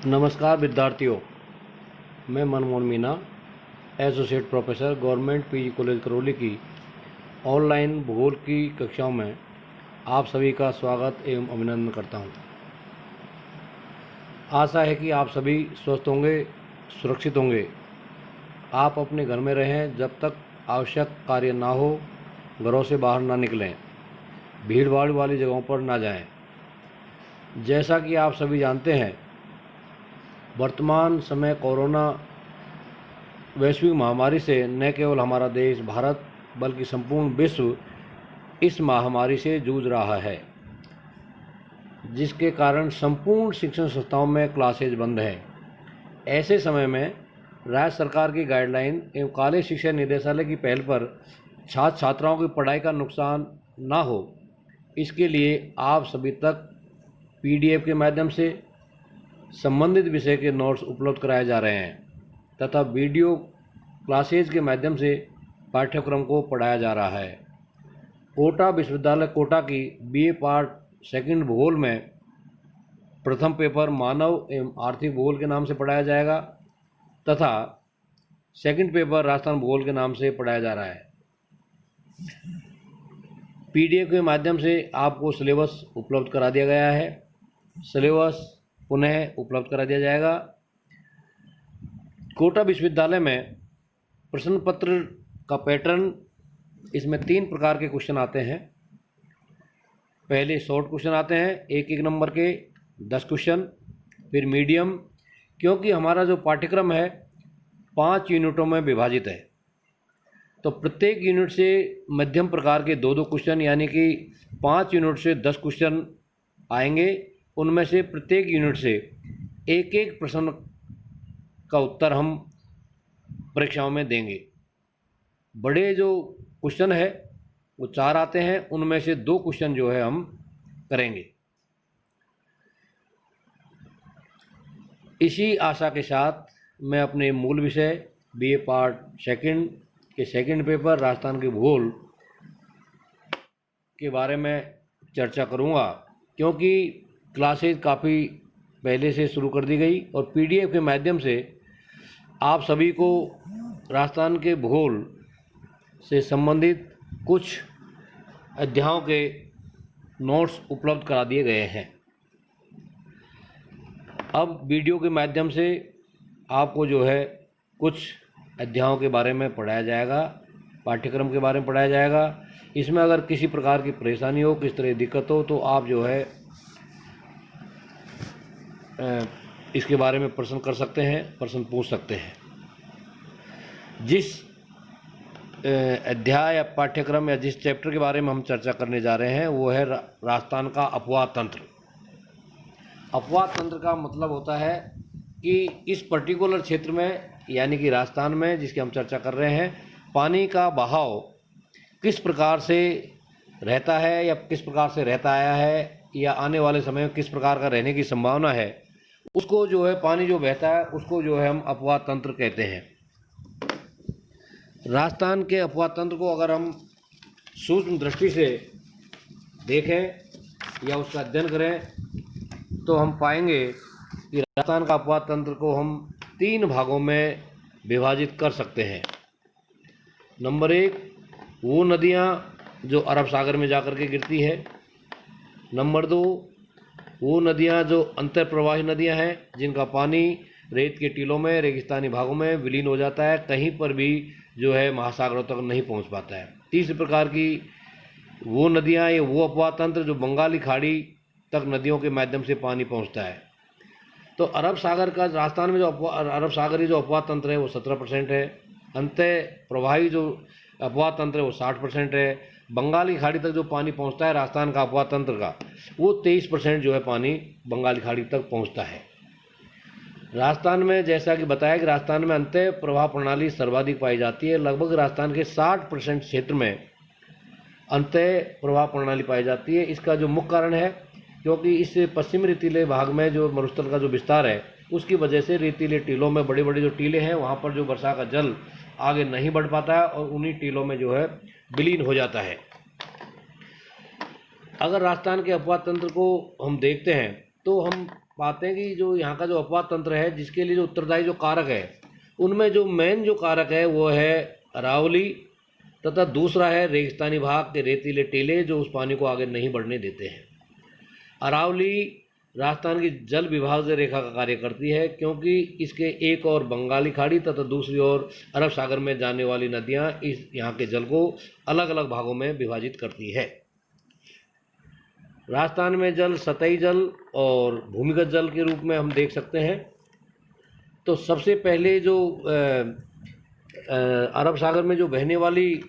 नमस्कार विद्यार्थियों, मैं Manmohan Meena, associate professor government PG college Karauli की ऑनलाइन भूगोल की कक्षाओं में आप सभी का स्वागत एवं अभिनंदन करता हूं। आशा है कि आप सभी स्वस्थ होंगे, सुरक्षित होंगे। आप अपने घर में रहें, जब तक आवश्यक कार्य ना हो घरों से बाहर ना निकलें, भीड़ भाड़ वाली जगहों पर ना जाएं। जैसा कि आप सभी जानते हैं, वर्तमान समय कोरोना वैश्विक महामारी से न केवल हमारा देश भारत बल्कि संपूर्ण विश्व इस महामारी से जूझ रहा है, जिसके कारण संपूर्ण शिक्षण संस्थाओं में क्लासेज बंद हैं। ऐसे समय में राज्य सरकार की गाइडलाइन एवं कॉलेज शिक्षा निदेशालय की पहल पर छात्र छात्राओं की पढ़ाई का नुकसान ना हो, इसके लिए आप सभी तक PDF के माध्यम से संबंधित विषय के नोट्स उपलब्ध कराए जा रहे हैं तथा वीडियो क्लासेज के माध्यम से पाठ्यक्रम को पढ़ाया जा रहा है। कोटा विश्वविद्यालय कोटा की BA पार्ट सेकंड भूगोल में प्रथम पेपर मानव एवं आर्थिक भूगोल के नाम से पढ़ाया जाएगा तथा सेकंड पेपर राजस्थान भूगोल के नाम से पढ़ाया जा रहा है। PDF के माध्यम से आपको सिलेबस उपलब्ध करा दिया गया है। सिलेबस पुनः उपलब्ध करा दिया जाएगा। कोटा विश्वविद्यालय में प्रश्न पत्र का पैटर्न, इसमें 3 प्रकार के क्वेश्चन आते हैं। पहले शॉर्ट क्वेश्चन आते हैं 1-1 नंबर के 10 क्वेश्चन, फिर मीडियम, क्योंकि हमारा जो पाठ्यक्रम है 5 यूनिटों में विभाजित है, तो प्रत्येक यूनिट से मध्यम प्रकार के 2-2 क्वेश्चन, यानी कि 5 यूनिट से 10 क्वेश्चन आएंगे। उनमें से प्रत्येक यूनिट से 1-1 प्रश्न का उत्तर हम परीक्षाओं में देंगे। बड़े जो क्वेश्चन है वो 4 आते हैं, उनमें से 2 क्वेश्चन जो है हम करेंगे। इसी आशा के साथ मैं अपने मूल विषय BA पार्ट सेकंड के सेकंड पेपर राजस्थान के भूगोल के बारे में चर्चा करूंगा, क्योंकि क्लासेज काफ़ी पहले से शुरू कर दी गई और PDF के माध्यम से आप सभी को राजस्थान के भूगोल से संबंधित कुछ अध्यायों के नोट्स उपलब्ध करा दिए गए हैं। अब वीडियो के माध्यम से आपको जो है कुछ अध्यायों के बारे में पढ़ाया जाएगा, पाठ्यक्रम के बारे में पढ़ाया जाएगा। इसमें अगर किसी प्रकार की परेशानी हो, किस तरह दिक्कत हो, तो आप जो है इसके बारे में प्रश्न कर सकते हैं, प्रश्न पूछ सकते हैं। जिस अध्याय या पाठ्यक्रम या जिस चैप्टर के बारे में हम चर्चा करने जा रहे हैं वो है राजस्थान का अपवाह तंत्र। अपवाह तंत्र का मतलब होता है कि इस पर्टिकुलर क्षेत्र में, यानी कि राजस्थान में जिसकी हम चर्चा कर रहे हैं, पानी का बहाव किस प्रकार से रहता है या किस प्रकार से रहता आया है या आने वाले समय में किस प्रकार का रहने की संभावना है, उसको जो है पानी जो बहता है उसको जो है हम अपवाह तंत्र कहते हैं। राजस्थान के अपवाह तंत्र को अगर हम सूक्ष्म दृष्टि से देखें या उसका अध्ययन करें तो हम पाएंगे कि राजस्थान का अपवाह तंत्र को हम 3 भागों में विभाजित कर सकते हैं। नंबर 1, वो नदियाँ जो अरब सागर में जाकर के गिरती है। नंबर 2, वो नदियाँ जो अंतर प्रवाही नदियाँ हैं जिनका पानी रेत के टीलों में, रेगिस्तानी भागों में विलीन हो जाता है, कहीं पर भी जो है महासागरों तक नहीं पहुंच पाता है। तीसरी प्रकार की वो नदियाँ या वो अपवाह तंत्र जो बंगाली खाड़ी तक नदियों के माध्यम से पानी पहुंचता है। तो अरब सागर का राजस्थान में जो अरब सागरी जो अपवाह तंत्र है वो 17% है। अंतर प्रवाही जो अपवाह तंत्र है वो 60% है। बंगाली खाड़ी तक जो पानी पहुंचता है राजस्थान का अपवाह तंत्र का, वो 23% जो है पानी बंगाली खाड़ी तक पहुंचता है। राजस्थान में जैसा कि बताया कि राजस्थान में अंतः प्रवाह प्रणाली सर्वाधिक पाई जाती है। लगभग राजस्थान के 60% क्षेत्र में अंतः प्रवाह प्रणाली पाई जाती है। इसका जो मुख्य कारण है, क्योंकि इस पश्चिमी रेतीले भाग में जो मरुस्थल का जो विस्तार है उसकी वजह से रेतीले टीलों में बड़े बड़े जो टीले हैं वहाँ पर जो वर्षा का जल आगे नहीं बढ़ पाता है और उन्हीं टीलों में जो है विलीन हो जाता है। अगर राजस्थान के अपवाह तंत्र को हम देखते हैं तो हम पाते हैं कि जो यहाँ का जो अपवाद तंत्र है, जिसके लिए जो उत्तरदायी जो कारक है, उनमें जो मेन जो कारक है वो है अरावली, तथा दूसरा है रेगिस्तानी भाग के रेतीले टीले जो उस पानी को आगे नहीं बढ़ने देते हैं। अरावली राजस्थान की जल विभाज्य रेखा का कार्य करती है, क्योंकि इसके एक और बंगाली खाड़ी तथा दूसरी ओर अरब सागर में जाने वाली नदियां इस यहाँ के जल को अलग अलग भागों में विभाजित करती है। राजस्थान में जल सतही जल और भूमिगत जल के रूप में हम देख सकते हैं। तो सबसे पहले जो अरब सागर में जो बहने वाली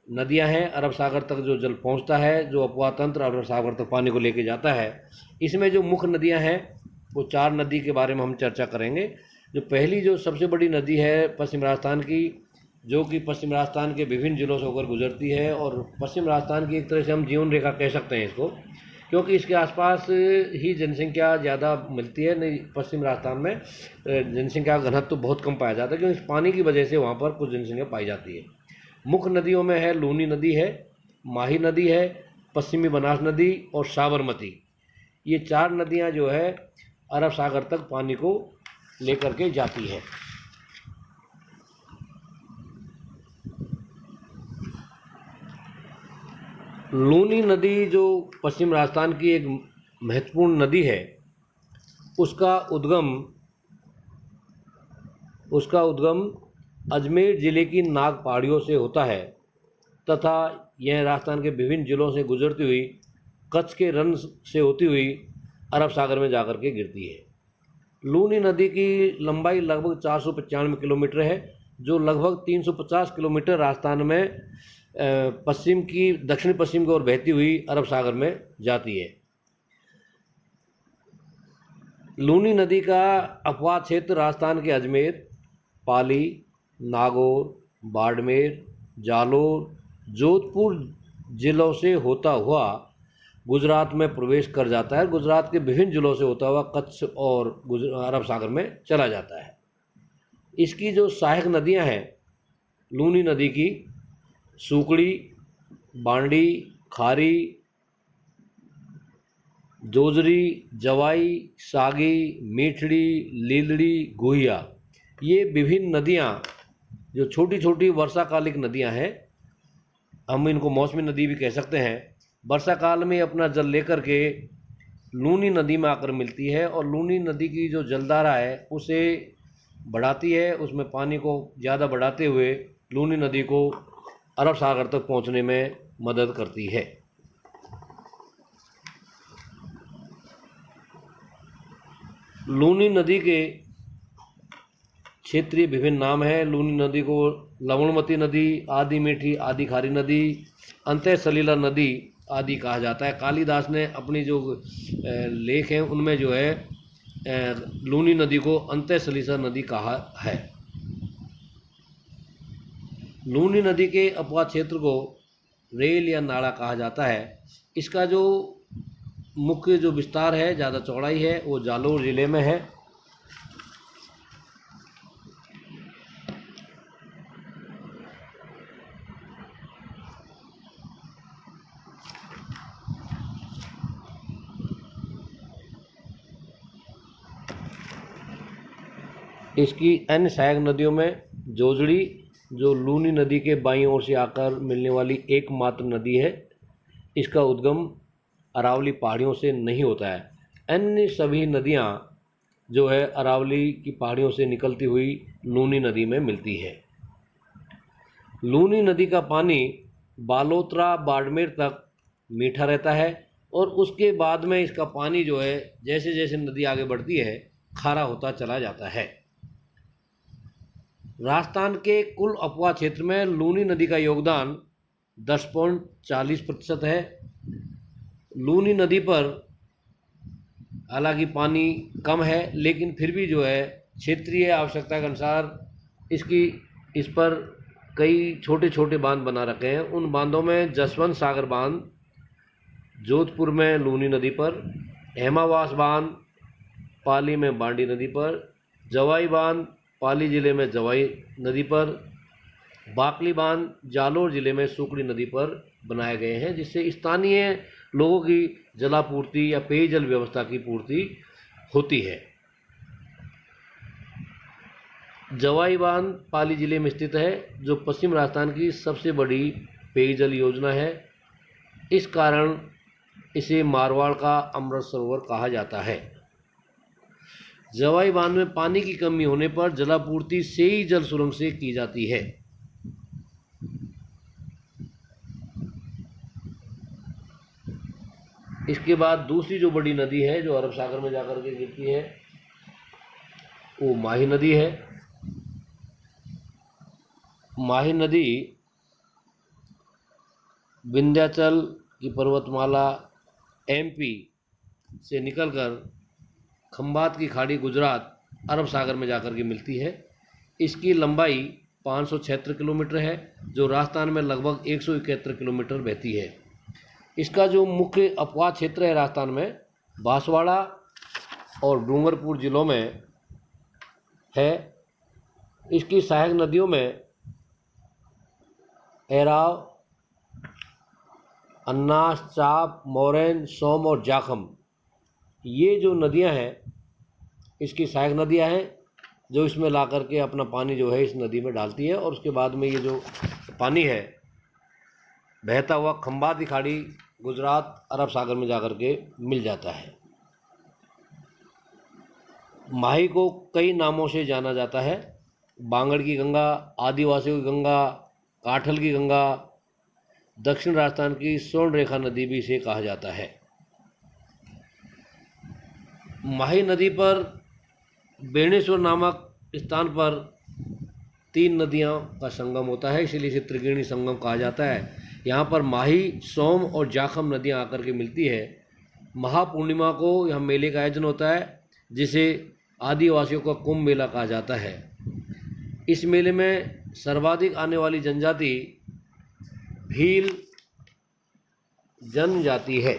नदियां हैं, अरब सागर तक जो जल पहुंचता है, जो अपवाद तंत्र अरब सागर तक पानी को लेके जाता है, इसमें जो मुख्य नदियां हैं वो 4 नदी के बारे में हम चर्चा करेंगे। जो पहली जो सबसे बड़ी नदी है पश्चिम राजस्थान की, जो कि पश्चिम राजस्थान के विभिन्न जिलों से होकर गुजरती है, और पश्चिम राजस्थान की एक तरह से हम जीवन रेखा कह सकते हैं इसको, क्योंकि इसके आसपास ही जनसंख्या ज़्यादा मिलती है। नहीं, पश्चिम राजस्थान में जनसंख्या का घनत्व तो बहुत कम पाया जाता है, क्योंकि इस पानी की वजह से वहाँ पर कुछ जनसंख्या पाई जाती है। मुख्य नदियों में है लूनी नदी है, माही नदी है, पश्चिमी बनास नदी और साबरमती। ये 4 नदियाँ जो है अरब सागर तक पानी को लेकर के जाती है। लूनी नदी जो पश्चिम राजस्थान की एक महत्वपूर्ण नदी है, उसका उद्गम अजमेर ज़िले की नाग पहाड़ियों से होता है, तथा यह राजस्थान के विभिन्न जिलों से गुजरती हुई कच्छ के रन से होती हुई अरब सागर में जाकर के गिरती है। लूनी नदी की लंबाई लगभग 495 किलोमीटर है, जो लगभग 350 किलोमीटर राजस्थान में दक्षिण पश्चिम की ओर बहती हुई अरब सागर में जाती है। लूनी नदी का अपवाद क्षेत्र राजस्थान के अजमेर, पाली, नागौर, बाड़मेर, जालोर, जोधपुर जिलों से होता हुआ गुजरात में प्रवेश कर जाता है। गुजरात के विभिन्न जिलों से होता हुआ कच्छ और अरब सागर में चला जाता है। इसकी जो सहायक नदियां हैं लूनी नदी की, सूकड़ी, बांडी, खारी, जोजरी, जवाई, सागी, मीठड़ी, लीलड़ी, गुहिया, ये विभिन्न नदियां जो छोटी छोटी वर्षाकालिक नदियां हैं, हम इनको मौसमी नदी भी कह सकते हैं। वर्षा काल में अपना जल लेकर के लूनी नदी में आकर मिलती है, और लूनी नदी की जो जलधारा है उसे बढ़ाती है, उसमें पानी को ज़्यादा बढ़ाते हुए लूनी नदी को अरब सागर तक पहुंचने में मदद करती है। लूनी नदी के क्षेत्रीय विभिन्न नाम हैं। लूनी नदी को लवणमती नदी, आदि मीठी, आदि खारी नदी, अंतः सलीला नदी आदि कहा जाता है। कालिदास ने अपनी जो लेख हैं उनमें जो है लूनी नदी को अंतः सलीला नदी कहा है। लूनी नदी के अपवाद क्षेत्र को रेल या नाड़ा कहा जाता है। इसका जो मुख्य जो विस्तार है, ज़्यादा चौड़ाई है, वो जालोर ज़िले में है। इसकी अन्य सहायक नदियों में जोजड़ी, जो लूनी नदी के बाईं ओर से आकर मिलने वाली एकमात्र नदी है, इसका उद्गम अरावली पहाड़ियों से नहीं होता है। अन्य सभी नदियां जो है अरावली की पहाड़ियों से निकलती हुई लूनी नदी में मिलती है। लूनी नदी का पानी बालोतरा, बाड़मेर तक मीठा रहता है, और उसके बाद में इसका पानी जो है जैसे जैसे नदी आगे बढ़ती है खारा होता चला जाता है। राजस्थान के कुल अपवाद क्षेत्र में लूनी नदी का योगदान 10.40% है। लूनी नदी पर हालांकि पानी कम है, लेकिन फिर भी जो है क्षेत्रीय आवश्यकता के अनुसार इस पर कई छोटे छोटे बांध बना रखे हैं। उन बांधों में जसवंत सागर बांध जोधपुर में लूनी नदी पर, हेमावास बांध पाली में बांडी नदी पर, जवाई बांध पाली ज़िले में जवाई नदी पर, बाकली बांध जालोर ज़िले में सूकड़ी नदी पर बनाए गए हैं, जिससे स्थानीय लोगों की जलापूर्ति या पेयजल व्यवस्था की पूर्ति होती है। जवाई बांध पाली जिले में स्थित है, जो पश्चिम राजस्थान की सबसे बड़ी पेयजल योजना है। इस कारण इसे मारवाड़ का अमृत सरोवर कहा जाता है। जवाई बांध में पानी की कमी होने पर जलापूर्ति सेई जल सुरंग से की जाती है। इसके बाद दूसरी जो बड़ी नदी है जो अरब सागर में जाकर के गिरती है वो माही नदी है। माही नदी विंध्याचल की पर्वतमाला एमपी से निकलकर खंबात की खाड़ी गुजरात अरब सागर में जाकर के मिलती है। इसकी लंबाई 576 किलोमीटर है, जो राजस्थान में लगभग 171 किलोमीटर बहती है। इसका जो मुख्य अपवाह क्षेत्र है राजस्थान में बांसवाड़ा और डूंगरपुर जिलों में है। इसकी सहायक नदियों में एराव, अन्नास, चाप, मोरैन, सोम और जाखम, ये जो नदियां हैं इसकी सहायक नदियां हैं, जो इसमें ला करके अपना पानी जो है इस नदी में डालती है। और उसके बाद में ये जो पानी है बहता हुआ खंबात की खाड़ी गुजरात अरब सागर में जाकर के मिल जाता है। माही को कई नामों से जाना जाता है। बांगड़ की गंगा, आदिवासियों की गंगा, काठल की गंगा, दक्षिण राजस्थान की स्वर्ण रेखा नदी भी इसे कहा जाता है। माही नदी पर बेणेश्वर नामक स्थान पर 3 नदियों का संगम होता है, इसलिए इसे त्रिवेणी संगम कहा जाता है। यहाँ पर माही, सोम और जाखम नदियाँ आकर के मिलती है। महापूर्णिमा को यहाँ मेले का आयोजन होता है, जिसे आदिवासियों का कुंभ मेला कहा जाता है। इस मेले में सर्वाधिक आने वाली जनजाति भील जनजाति है।